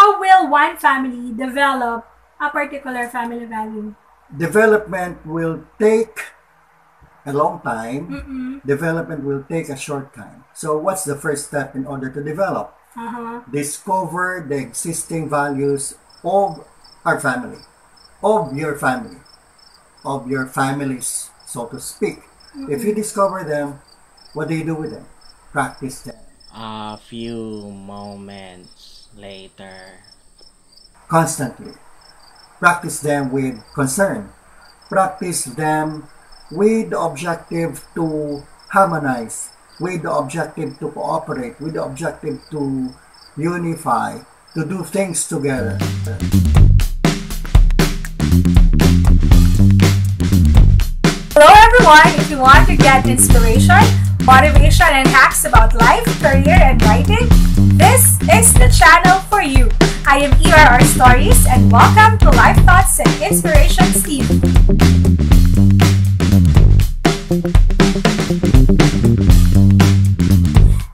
how will one family develop a particular family value? Development will take a long time. Mm-mm. Development will take a short time. So what's the first step in order to develop? Discover the existing values of our family, of your family, of your families, so to speak. If you discover them, what do you do with them? Practice them. A few moments later. Constantly. Practice them with concern. Practice them with the objective to harmonize, with the objective to cooperate, with the objective to unify, to do things together. Hello everyone! If you want to get inspiration, motivation, and hacks about life, career, and writing, this is the channel for you. I am Errstories and welcome to Life Thoughts and Inspirations TV.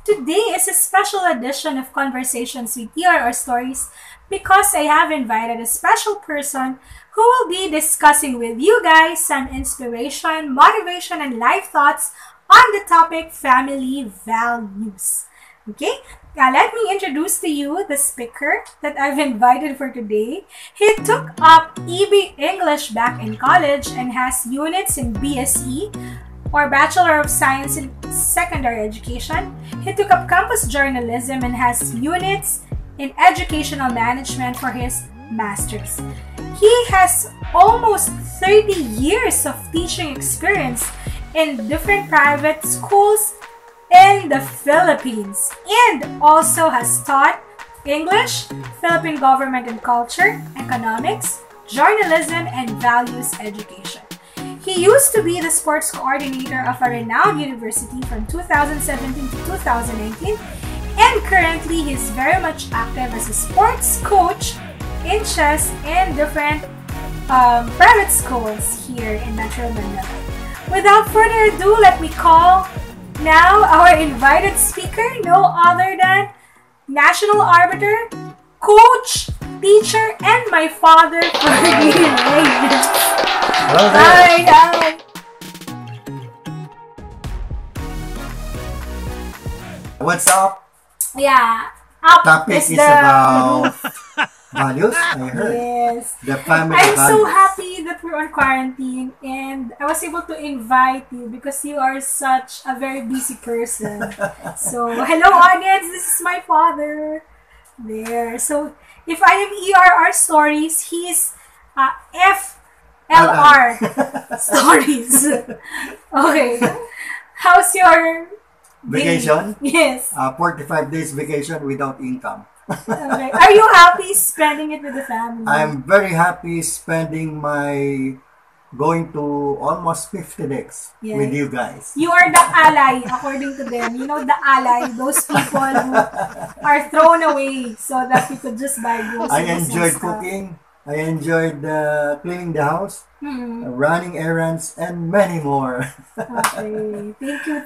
Today is a special edition of Conversations with Errstories because I have invited a special person who will be discussing with you guys some inspiration, motivation, and life thoughts on the topic family values. Okay, now let me introduce to you the speaker that I've invited for today. He took up EB English back in college and has units in BSE or Bachelor of Science in Secondary Education. He took up campus journalism and has units in educational management for his master's. He has almost 30 years of teaching experience in different private schools in the Philippines and also has taught English, Philippine government and culture, economics, journalism, and values education. He used to be the sports coordinator of a renowned university from 2017 to 2019, and currently he's very much active as a sports coach in chess in different private schools here in Metro Manila. Without further ado, let me call now our invited speaker, no other than national arbiter, coach, teacher, and my father, Ferdinand L. Hello there. Hi. What's up? Yeah. Up Topic is about values, I heard. Yes. The family I'm so values. happy that we're on quarantine and I was able to invite you because you are such a very busy person. So, hello audience, this is my father. There. So, if I am ERR Stories, he's FLR Stories. Okay. How's your Vacation? Yes. 45 days vacation without income. Okay. Are you happy spending it with the family? I'm very happy spending my going to almost 50 days with you guys. You are the ally, according to them. You know, the ally, those people who are thrown away so that you could just buy groceries. I enjoyed cooking. I enjoyed cleaning the house, running errands, and many more. Okay.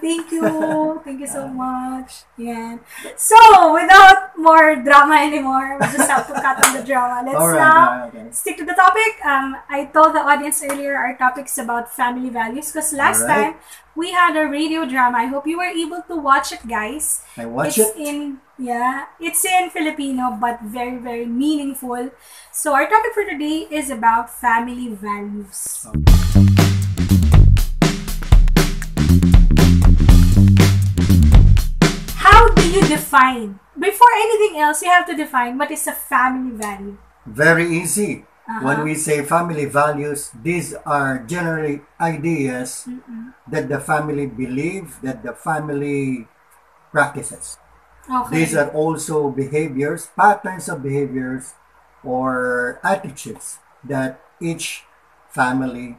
Thank you so much. Yeah. So, without more drama anymore, we just have to cut on the drama. Let's stick to the topic. I told the audience earlier our topic is about family values because last time we had a radio drama. I hope you were able to watch it, guys. I watched it. It's in Filipino, but very, very meaningful. So our topic for today is about family values. How do you define? Before anything else, you have to define what is a family value. Very easy. When we say family values, these are generally ideas that the family believe, that the family practices. Okay. These are also behaviors, patterns of behaviors, or attitudes that each family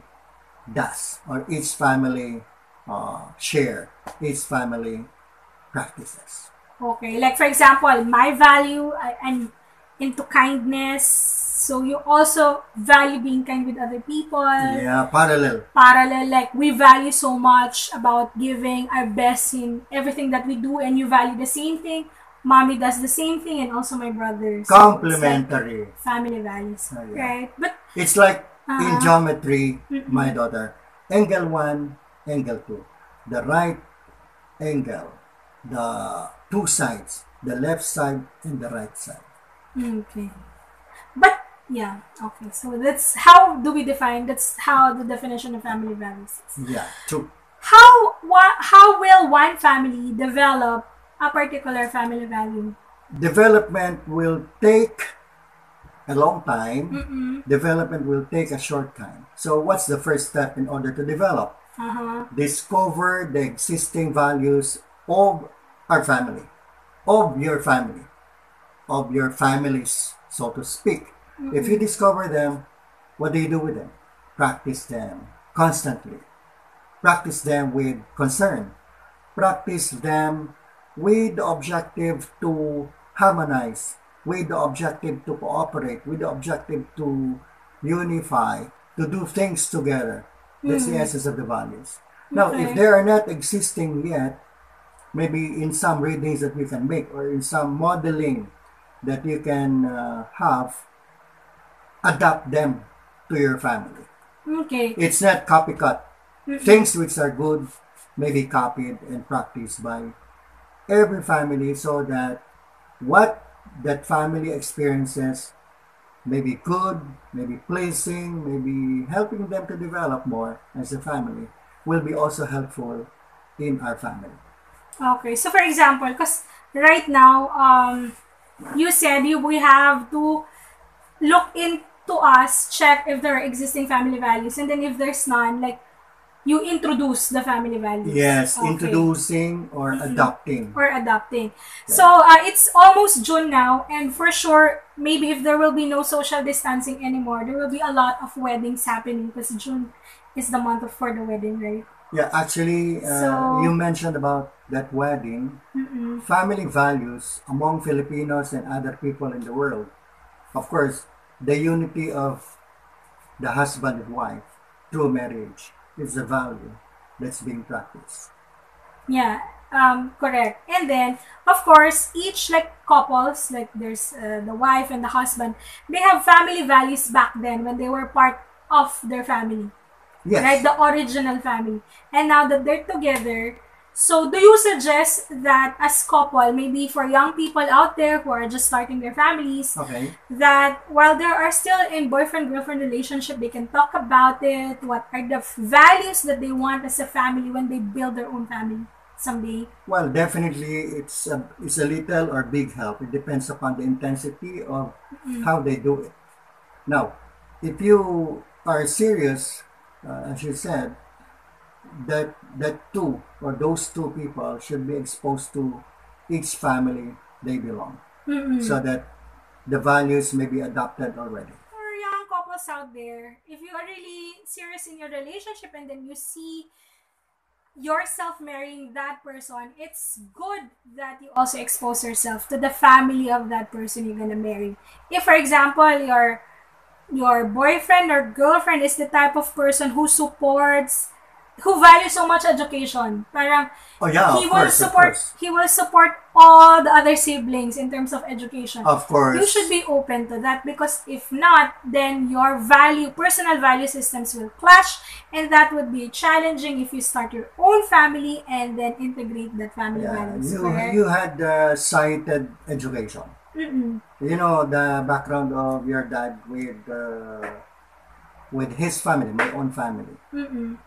does, or each family share, each family practices. Okay, like for example, my value, I'm into kindness. So you also value being kind with other people. Yeah, parallel. Like we value so much about giving our best in everything that we do, and you value the same thing. mommy does the same thing, and also my brother. So Complementary. like family values, Yeah. right? But It's like in geometry, my daughter, angle 1, angle 2. The right angle, the two sides, the left side and the right side. okay. But yeah, okay. So that's how do we define? That's how the definition of family values is. Yeah, true. How will one family develop a particular family value? Development will take a long time. Development will take a short time. So what's the first step in order to develop? Discover the existing values of our family, of your family, of your families, so to speak. If you discover them, what do you do with them? Practice them constantly. Practice them with concern. Practice them with the objective to harmonize, with the objective to cooperate, with the objective to unify, to do things together. That's the essence of the values. Now, if they are not existing yet, maybe in some readings that you can make or in some modeling that you can have, adapt them to your family. Okay. It's not copycat. Things which are good may be copied and practiced by every family so that what that family experiences may be good, may be pleasing, may be helping them to develop more as a family, will be also helpful in our family. Okay. So for example, because right now, you said we have to look into us, check if there are existing family values, and then if there's none, like you introduce the family values. Yes, Okay. introducing or adopting. Or adopting. So it's almost June now, and for sure, maybe if there will be no social distancing anymore, there will be a lot of weddings happening because June is the month for the wedding, right? Yeah, actually, So- you mentioned about that wedding. Family values among Filipinos and other people in the world. Of course, the unity of the husband and wife through marriage is a value that's being practiced. Yeah, correct. And then, of course, each like couples, like there's the wife and the husband, they have family values back then when they were part of their family, Yes. right? The original family. And now that they're together, so do you suggest that as couple, maybe for young people out there who are just starting their families, Okay. that while they are still in boyfriend-girlfriend relationship, they can talk about it, what are the values that they want as a family when they build their own family someday? Well, definitely it's a little or big help. It depends upon the intensity of how they do it. Now, if you are serious, as you said, that two or those two people should be exposed to each family they belong, so that the values may be adopted already. For young couples out there, if you are really serious in your relationship and then you see yourself marrying that person, it's good that you also expose yourself to the family of that person you're gonna marry. If, for example, your boyfriend or girlfriend is the type of person who values so much education, parang Oh yeah, he of will course, of support course. he will support all the other siblings in terms of education. Of course. You should be open to that, because if not, then your personal value systems will clash, and that would be challenging if you start your own family and then integrate that family values. Correct? You had cited education. You know the background of your dad with his family, my own family.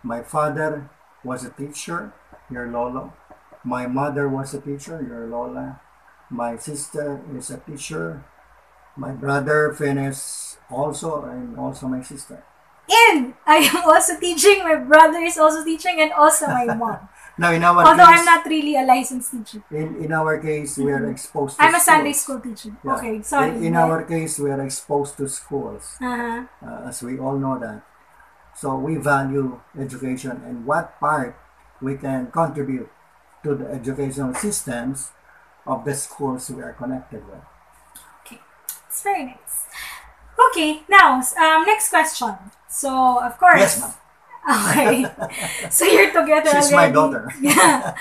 My father was a teacher, your lolo. My mother was a teacher, your lola. My sister is a teacher. My brother finished also, and also my sister. And I am also teaching, my brother is also teaching, and also my mom. Now, in our Although case, I'm not really a licensed teacher. in our case, we are exposed to I'm a Sunday schools. school teacher. Yeah. Okay, sorry. In our case, we are exposed to schools, Uh-huh. as we all know that. So we value education and what part we can contribute to the educational systems of the schools we are connected with. Okay, it's very nice. Okay, now, next question. So, of course. Yes, ma'am. Okay. So you're together She's already. my daughter. Yeah.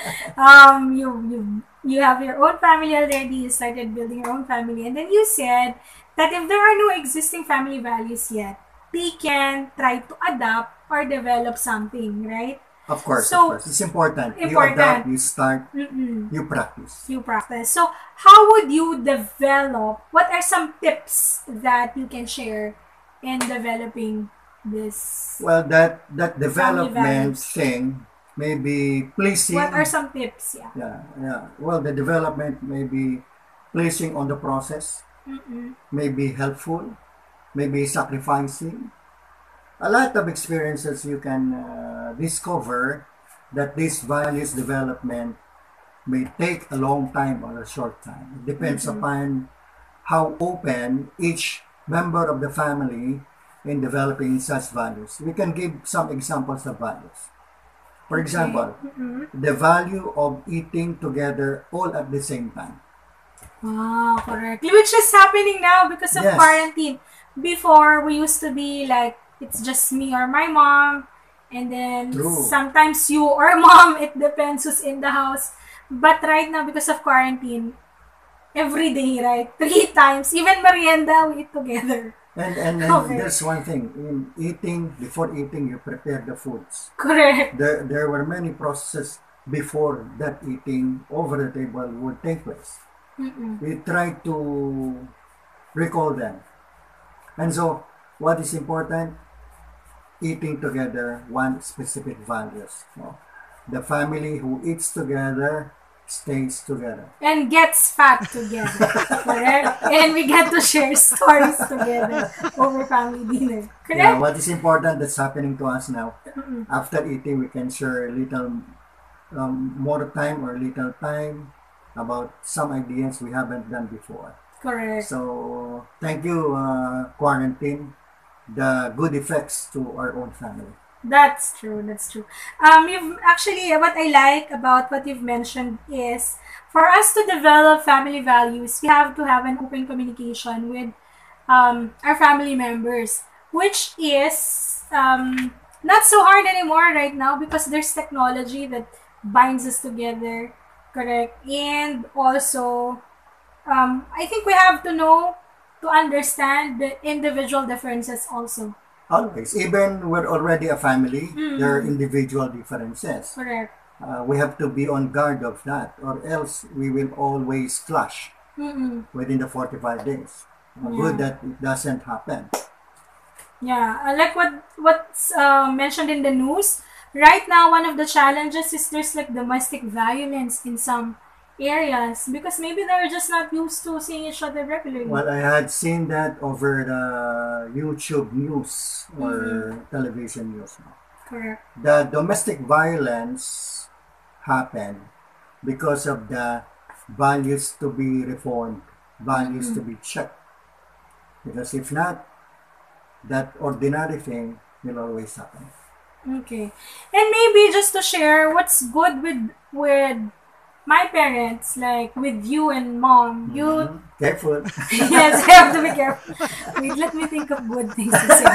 You you have your own family already, you started building your own family, and then you said that if there are no existing family values yet, they can try to adapt or develop something, right? Of course, So, of course. It's important. You important. adapt, you start, Mm-mm. you practice. You practice. So, how would you develop? What are some tips that you can share in developing this? Well, that Family development values. thing may be pleasing. What are some tips? Yeah. Yeah, yeah. Well, the development may be pleasing on the process, Mm-mm. may be helpful, may be sacrificing. A lot of experiences you can discover that this values development may take a long time or a short time. It depends upon how open each member of the family in developing such values. We can give some examples of values. For example, the value of eating together all at the same time. Ah, correct. Which is happening now because of Yes. quarantine. Before, we used to be like, it's just me or my mom. And then True. sometimes you or mom. It depends who's in the house. But right now, because of quarantine, every day, right? 3 times. Even merienda, we eat together. And Okay. there's one thing. In eating, before eating, you prepare the foods. Correct. There were many processes before that eating over the table would take place. We try to recall them. And so, what is important? Eating together one specific values. No? The family who eats together stays together. And gets fat together. Correct? And we get to share stories together over family dinner. Correct? Yeah, what is important that's happening to us now? After eating, we can share a little more time or little time about some ideas we haven't done before. Correct. So, thank you, quarantine. The good effects to our own family. That's true. That's true. You've actually, what I like about what you've mentioned is for us to develop family values, we have to have an open communication with our family members, which is not so hard anymore right now because there's technology that binds us together. Correct. And also, I think we have to know to understand the individual differences also. Always. Even we're already a family, there are individual differences. Correct. We have to be on guard of that, or else we will always clash within the 45 days. Good that it doesn't happen. Yeah, I like what's mentioned in the news. Right now, one of the challenges is there's like domestic violence in some areas because maybe they're just not used to seeing each other regularly. Well, I had seen that over the YouTube news or television news. Correct. The domestic violence happened because of the values to be reformed, values to be checked. Because if not, that ordinary thing will always happen. Okay. And maybe just to share what's good with my parents, like with you and mom, you Careful. yes, I have to be careful. Wait, let me think of good things to say.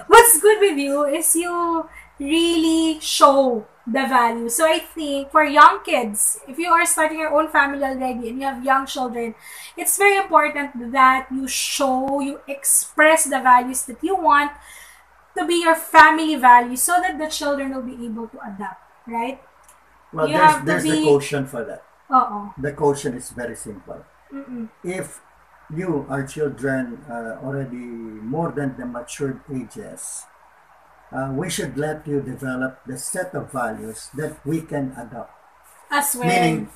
What's good with you is you really show the value. So I think for young kids, if you are starting your own family already and you have young children, it's very important that you show, you express the values that you want to be your family values so that the children will be able to adapt, right? Well, You have to there's the be- quotient for that. Uh-oh. The quotient is very simple. If you, our children, are already more than the matured ages, we should let you develop the set of values that we can adopt. As well. Meaning,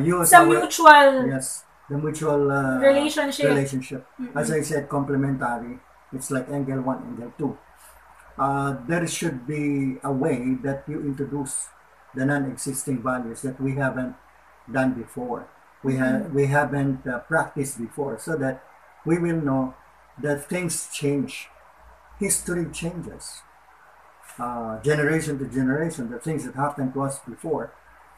you as Some our- mutual yes, the mutual relationship. As I said, complementary. It's like angle 1, angle 2. There should be a way that you introduce the non-existing values that we haven't done before. We haven't practiced before, so that we will know that things change. History changes. Generation to generation, the things that happened to us before,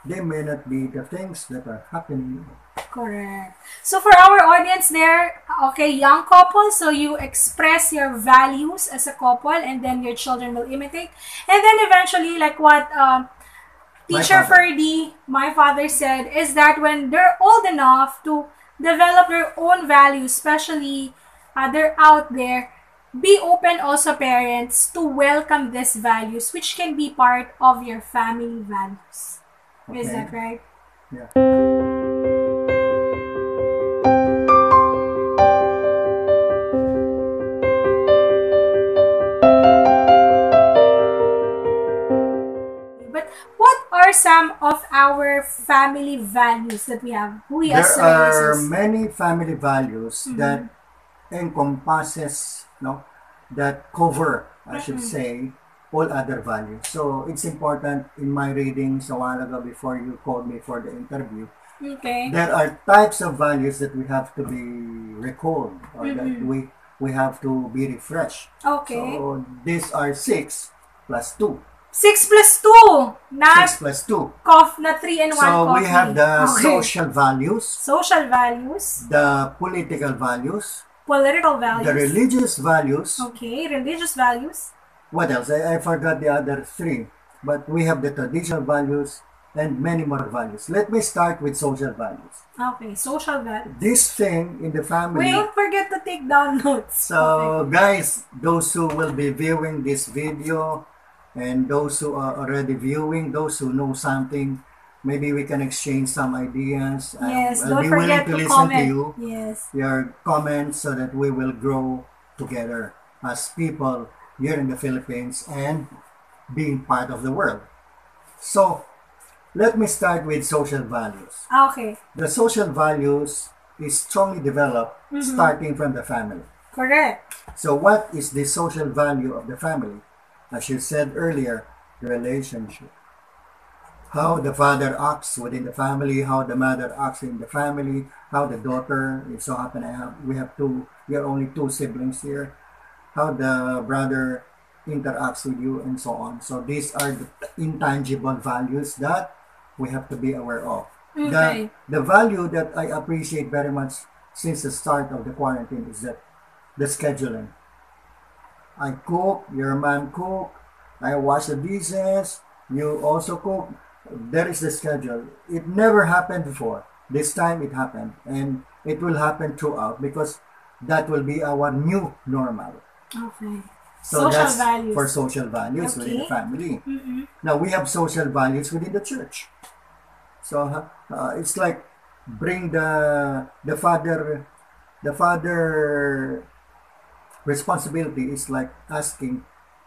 they may not be the things that are happening now. Correct. So for our audience there, okay, young couple, so you express your values as a couple and then your children will imitate. And then eventually, like what Teacher Ferdy, my father said, is that when they're old enough to develop their own values, especially they're out there, be open also, parents, to welcome these values, which can be part of your family values. Okay. Is that right? Yeah. But what are some of our family values that we have? There are many family values that encompasses, that cover, I should say, all other values. So it's important in my readings a while ago before you called me for the interview. Okay. There are types of values that we have to be recalled or that we have to be refreshed. Okay. So these are 6 plus 2. 6 plus 2. Not 6 plus 2. Not 3 and 1 so coffee. We have the social values. Social values. The political values. Political values. The religious values. Okay, religious values. What else? I forgot the other 3. But we have the traditional values and many more values. Let me start with social values. Okay, social values. This thing in the family. We don't forget to take down notes. So, guys, those who will be viewing this video and those who are already viewing, those who know something, maybe we can exchange some ideas. Yes, I'll don't be forget willing to to listen comment. to you, yes, your comments, so that we will grow together as people here in the Philippines and being part of the world. So, let me start with social values. Okay. The social values is strongly developed starting from the family. Correct. So what is the social value of the family? As you said earlier, the relationship. How the father acts within the family, how the mother acts in the family, how the daughter, it so happen we are only 2 siblings here, how the brother interacts with you, and so on. So these are the intangible values that we have to be aware of. Okay. The value that I appreciate very much since the start of the quarantine is that the scheduling. I cook, your mom cook, I wash the dishes, you also cook. There is the schedule. It never happened before. This time it happened, and it will happen throughout because that will be our new normal. Okay. So social that's values. For social values within the family. Now we have social values within the church. So it's like bring the father responsibility is like asking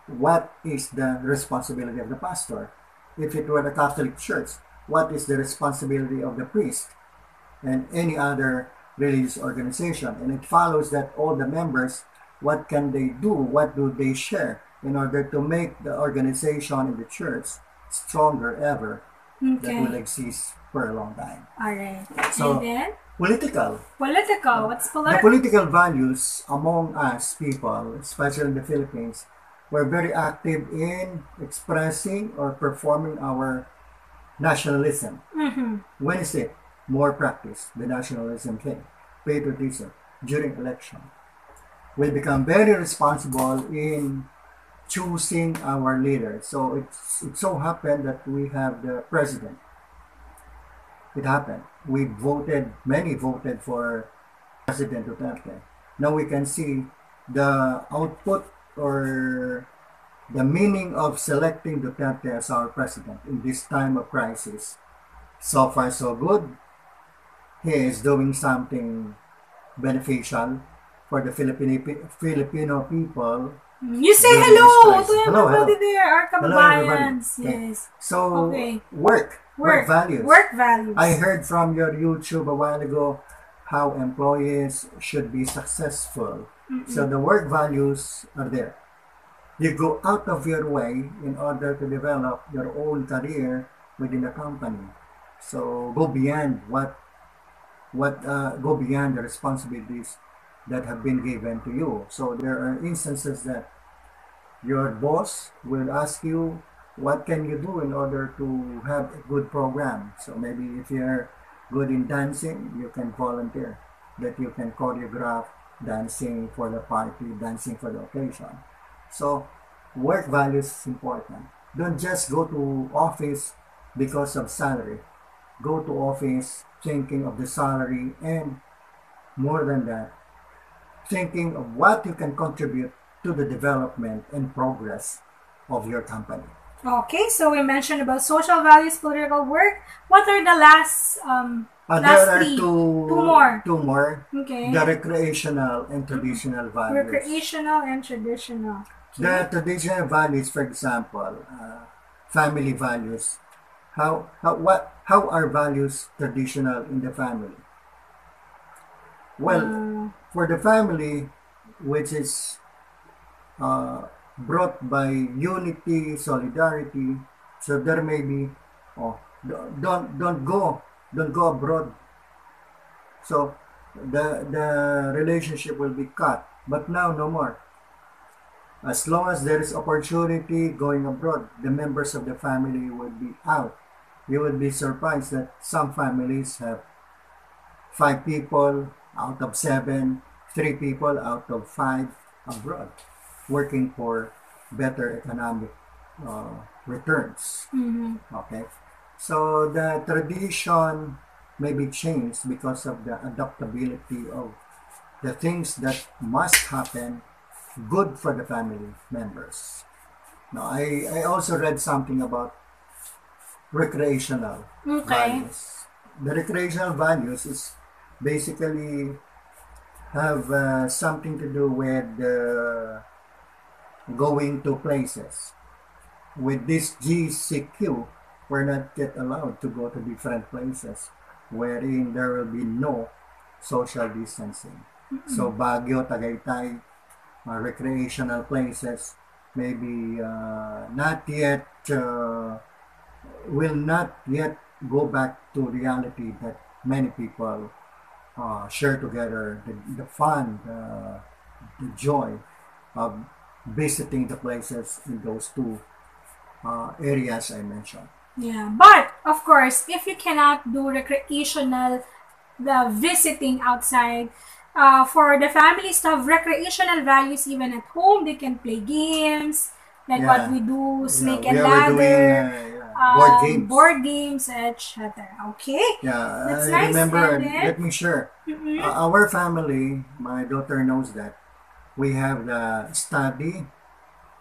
what is the responsibility of the pastor. If it were a Catholic church, what is the responsibility of the priest and any other religious organization? And it follows that all the members, what can they do? What do they share in order to make the organization in the church stronger ever, that will exist for a long time. All right. So, and then? Political. What's political? The political values among us people, especially in the Philippines, were very active in expressing or performing our nationalism. When is it more practiced, the nationalism thing, patriotism, during election? We become very responsible in choosing our leaders. So it so happened that we have the president. It happened. Many voted for President Duterte. Now we can see the output or the meaning of selecting Duterte as our president in this time of crisis. So far, so good. He is doing something beneficial for the Filipino people. You say hello to everybody hello. there, our kababayans. Okay. Yes. So, Okay. work values. Work values. I heard from your YouTube a while ago how employees should be successful. So the work values are there. You go out of your way in order to develop your own career within the company. So go beyond go beyond the responsibilities that have been given to you. So there are instances that your boss will ask you, what can you do in order to have a good program? So maybe if you're good in dancing, you can volunteer, that you can choreograph dancing for the party, dancing for the occasion. So work values is important. Don't just go to office because of salary. Go to office thinking of the salary, and more than that, thinking of what you can contribute to the development and progress of your company. Okay, so we mentioned about social values, political work. What are the last There are three? two more. Two more. Okay. The recreational and traditional values. Recreational and traditional. Okay. The traditional values, for example, family values. How are values traditional in the family? Well, for the family, which is brought by unity, solidarity, so there may be, oh, don't go abroad. So the relationship will be cut. But now no more. As long as there is opportunity going abroad, the members of the family will be out. You would be surprised that some families have 5 people out of 7, 3 people out of 5 abroad, working for better economic returns. Okay, so the tradition may be changed because of the adaptability of the things that must happen good for the family members. Now, I also read something about recreational values. The recreational values is basically have something to do with going to places. With this GCQ, we're not yet allowed to go to different places wherein there will be no social distancing. So Baguio, Tagaytay, recreational places maybe not yet will not yet go back to reality that many people share together, the fun, the joy of visiting the places in those two areas I mentioned. Yeah, but of course, if you cannot do recreational, the visiting outside, for the families to have recreational values even at home, they can play games like what we do, snake and ladder, board games, etc. Okay. Yeah, that's I nice. remember. Let me share. Our family, my daughter knows that we have the study,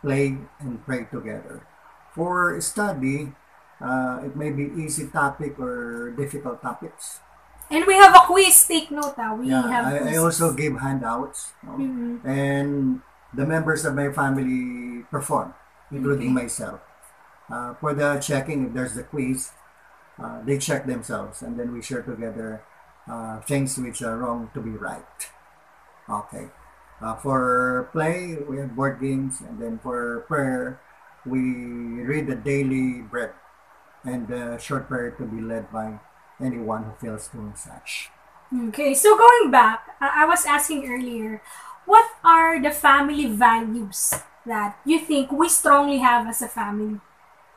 play, and pray together. For study, it may be easy topic or difficult topics. And we have a quiz, take note. I also give handouts. And the members of my family perform, including myself. For the checking, if there's the quiz, they check themselves, and then we share together things which are wrong to be right. Okay. For play, we have board games, and then for prayer, we read the daily bread and the short prayer to be led by anyone who feels doing such. Okay, so going back, I was asking earlier, what are the family values that you think we strongly have as a family?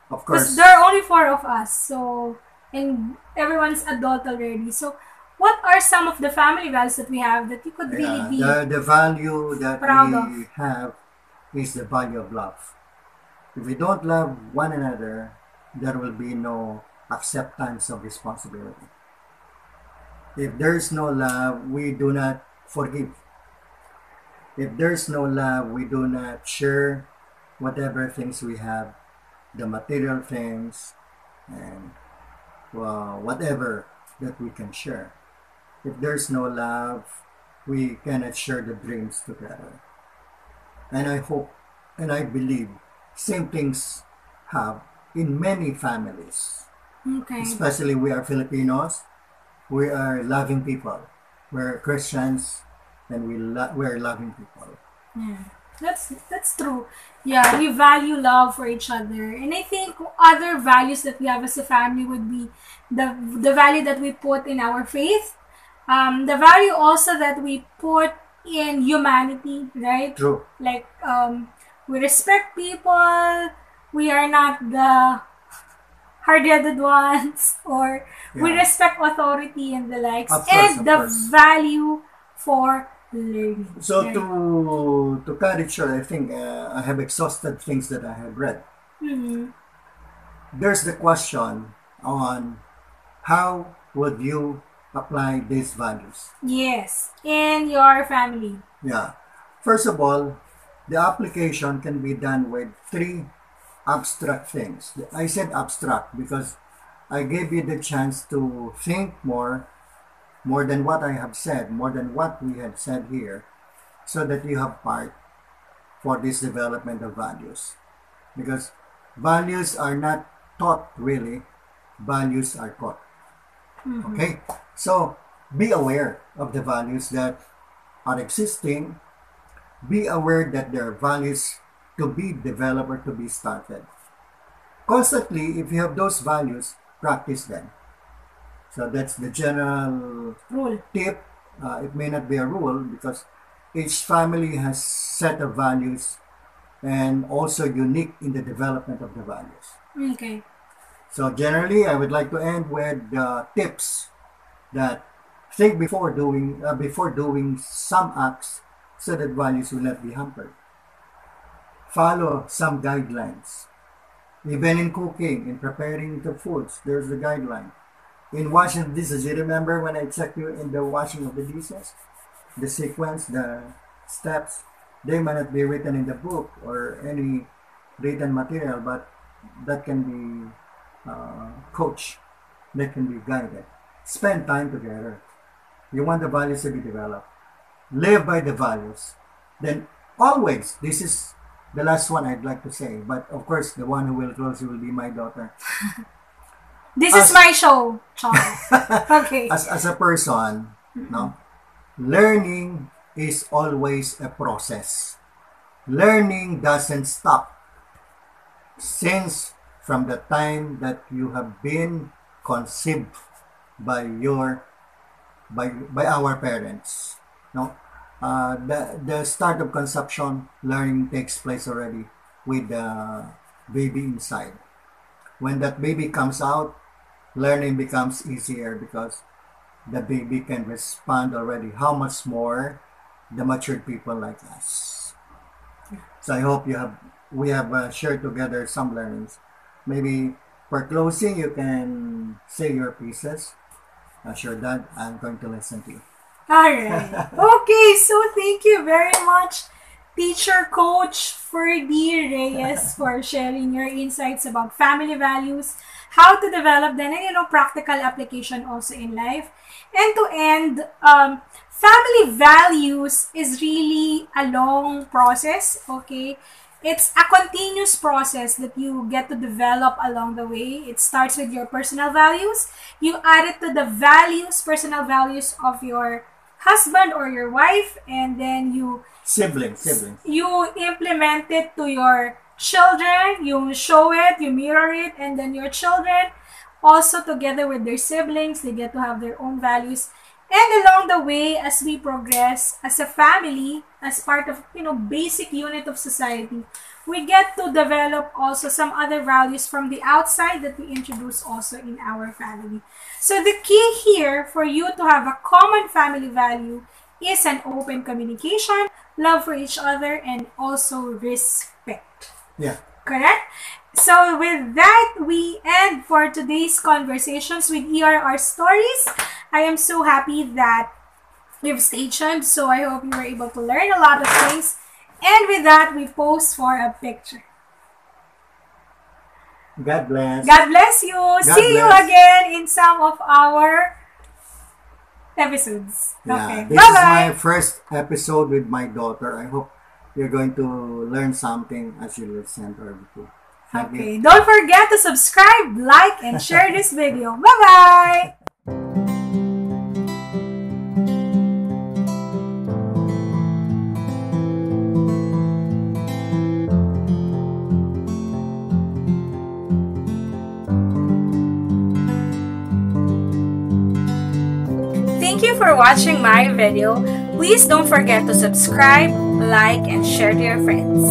Of course. Because there are only 4 of us, so, and everyone's adult already. So, what are some of the family values that we have that you could really be the value that proud we have is the value of love. If we don't love one another, there will be no acceptance of responsibility. If there's no love, we do not forgive. If there's no love, we do not share whatever things we have, the material things, and whatever that we can share. If there's no love, we cannot share the dreams together. And I hope and I believe same things have in many families. Okay. Especially we are Filipinos. We are loving people. We're Christians, and we're loving people. Yeah, that's true. Yeah, we value love for each other, and I think other values that we have as a family would be the value that we put in our faith, the value also that we put in humanity, right? True. Like we respect people. We are not the hard-headed ones, or we respect authority and the likes, and the value for learning. So to cut it short, I think I have exhausted things that I have read. There's the question, on how would you apply these values. Yes, in your family. Yeah. First of all, the application can be done with three abstract things. I said abstract because I gave you the chance to think more than what I have said, more than what we have said here, so that you have part for this development of values. Because values are not taught really, values are taught. Okay? So be aware of the values that are existing. Be aware that there are values to be developed or to be started. Constantly, if you have those values, practice them. So that's the general Rule. tip. It may not be a rule because each family has set of values and also unique in the development of the values. Okay. So generally, I would like to end with tips that think before doing some acts so that values will not be hampered. Follow some guidelines. Even in cooking, in preparing the foods, there's a guideline. In washing the dishes, you remember when I checked you in the washing of the dishes? The sequence, the steps, they might not be written in the book or any written material, but that can be coached, that can be guided. Spend time together. You want the values to be developed. Live by the values. Then always, this is the last one I'd like to say, but of course, the one who will close will be my daughter. This is my show, Charles. Okay. As a person, no, learning is always a process. Learning doesn't stop since from the time that you have been conceived by our parents. No, the start of conception, learning takes place already with the baby inside. When that baby comes out, learning becomes easier because the baby can respond already. How much more the matured people like us? So I hope we have shared together some learnings. Maybe for closing, you can say your pieces. Sure, Dad, I'm going to listen to you. Alright. Okay, so thank you very much, Teacher Coach Ferdinand Reyes, for sharing your insights about family values, how to develop them, and practical application also in life. And to end, family values is really a long process, okay? It's a continuous process that you get to develop along the way. It starts with your personal values. You add it to the personal values of your husband or your wife, and then you siblings. You implement it to your children. You show it, you mirror it, and then your children also together with their siblings, they get to have their own values. And along the way, as we progress as a family, as part of, basic unit of society, we get to develop also some other values from the outside that we introduce also in our family. So the key here for you to have a common family value is an open communication, love for each other, and also respect. Yeah. Correct? So with that, we end for today's conversations with Errstories. I am so happy that you've stayed tuned, so I hope you were able to learn a lot of things. And with that, we pose for a picture. God bless. God bless you. God See you bless. again in some of our episodes. Yeah, Okay. this Bye-bye. is my first episode with my daughter. I hope you're going to learn something as you listen to her. Thank you. Okay. Don't forget to subscribe, like, and share this video. Bye-bye. Thank you for watching my video. Please don't forget to subscribe, like, and share to your friends.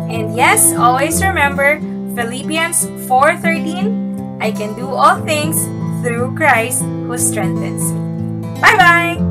And yes, always remember Philippians 4:13, I can do all things through Christ who strengthens me. Bye-bye!